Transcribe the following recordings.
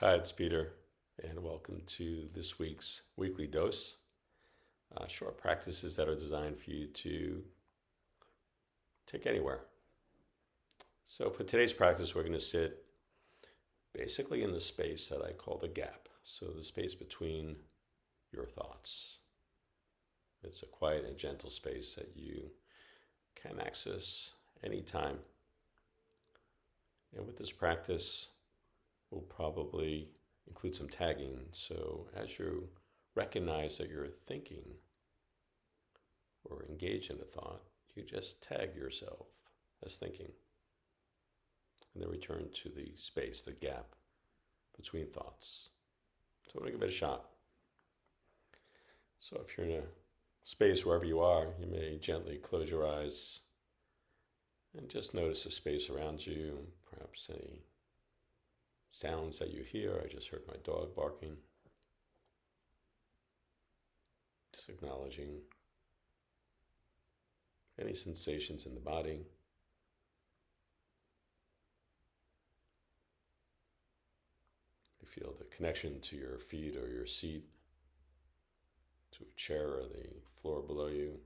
Hi, it's Peter, and welcome to this week's weekly dose. Short practices that are designed for you to take anywhere. So, for today's practice, we're going to sit basically in the space that I call the gap. So, the space between your thoughts. It's a quiet and gentle space that you can access anytime. And with this practice, we'll probably include some tagging. So, as you recognize that you're thinking or engage in a thought, you just tag yourself as thinking. And then return to the space, the gap between thoughts. So we're going to give it a shot. So if you're in a space wherever you are, you may gently close your eyes and just notice the space around you, perhaps any sounds that you hear. I just heard my dog barking. Just acknowledging any sensations in the body. You feel the connection to your feet or your seat, to a chair or the floor below you.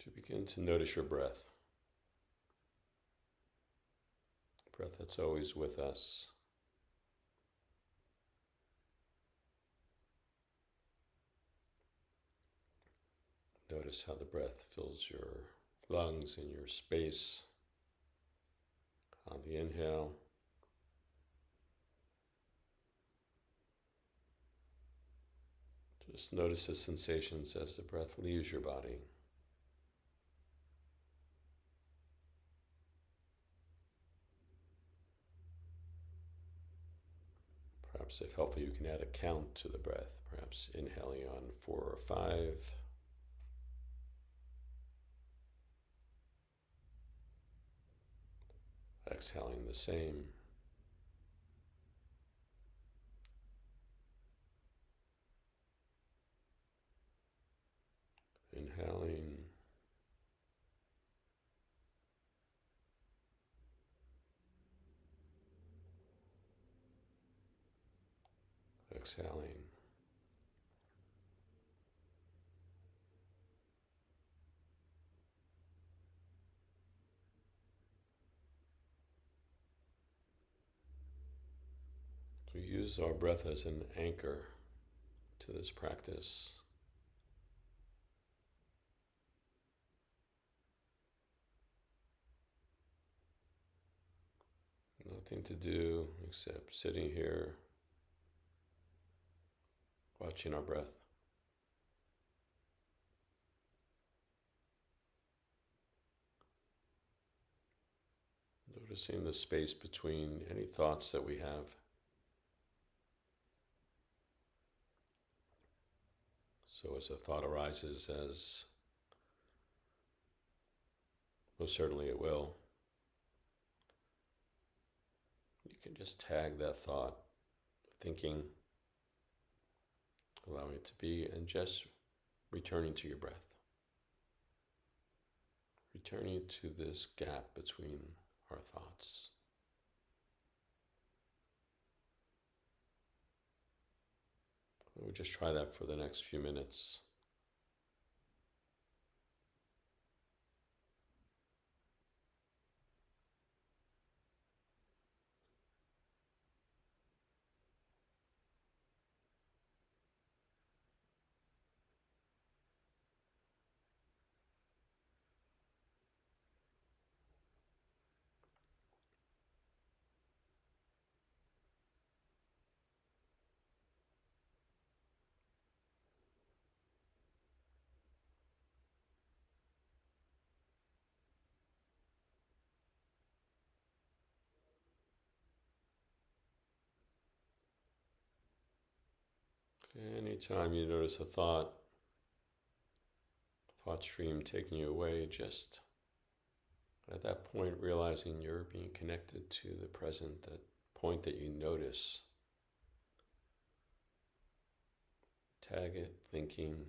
To begin to notice your breath. Breath that's always with us. Notice how the breath fills your lungs and your space on the inhale. Just notice the sensations as the breath leaves your body. Perhaps if helpful, you can add a count to the breath, perhaps inhaling on 4 or 5. Exhaling the same. Inhaling. Exhaling. We use our breath as an anchor to this practice. Nothing to do except sitting here, watching our breath. Noticing the space between any thoughts that we have. So as a thought arises, as most certainly it will, you can just tag that thought, thinking, allowing it to be, and just returning to your breath. Returning to this gap between our thoughts. We'll just try that for the next few minutes. Anytime you notice a thought stream taking you away, just at that point realizing you're being connected to the present, that point that you notice. Tag it, thinking,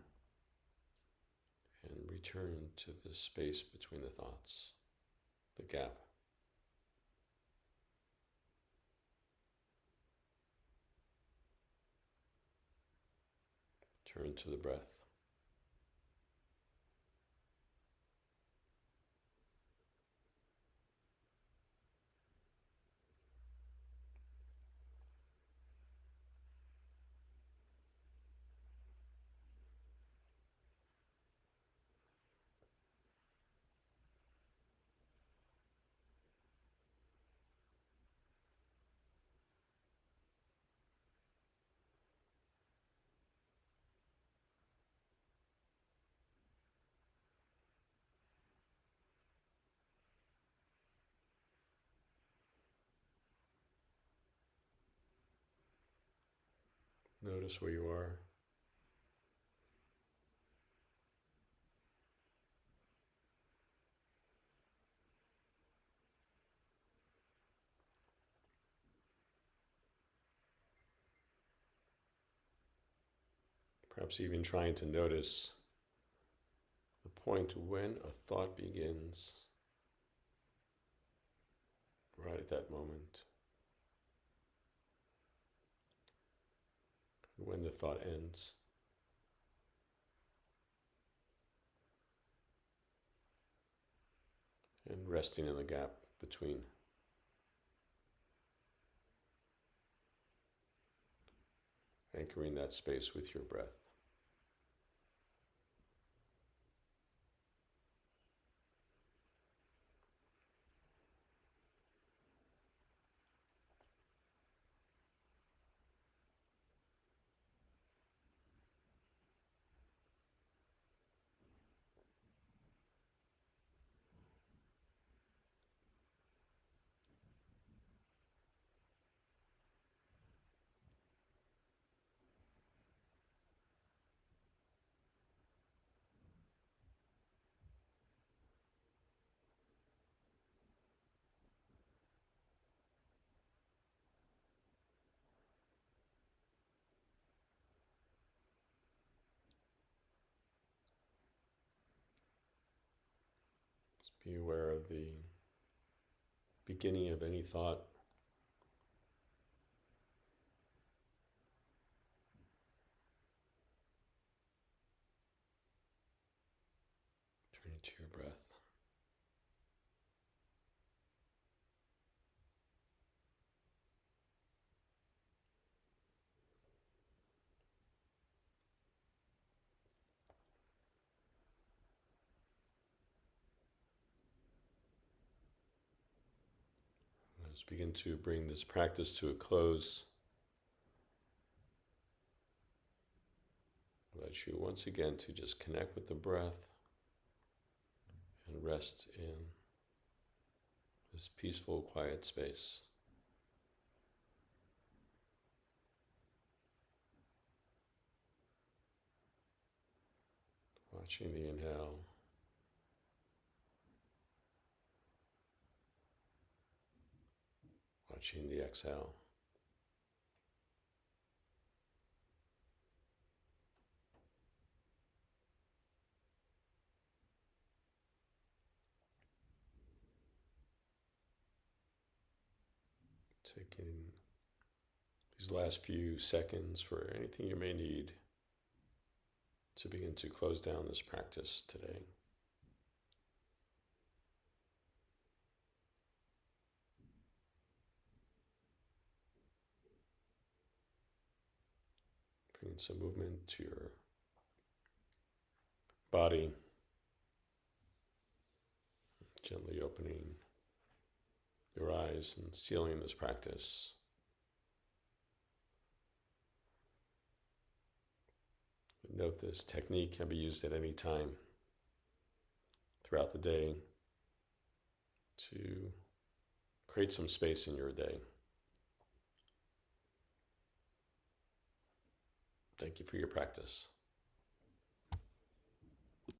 and return to the space between the thoughts, the gap. Turn to the breath. Notice where you are. Perhaps even trying to notice the point when a thought begins, right at that moment, and when the thought ends. And resting in the gap between. Anchoring that space with your breath. Be aware of the beginning of any thought. Turning to your breath. Let's begin to bring this practice to a close. I invite you once again to just connect with the breath and rest in this peaceful, quiet space. Watching the inhale, watching the exhale. Taking these last few seconds for anything you may need to begin to close down this practice today. Bringing some movement to your body, gently opening your eyes and sealing this practice. Note this technique can be used at any time throughout the day to create some space in your day. Thank you for your practice.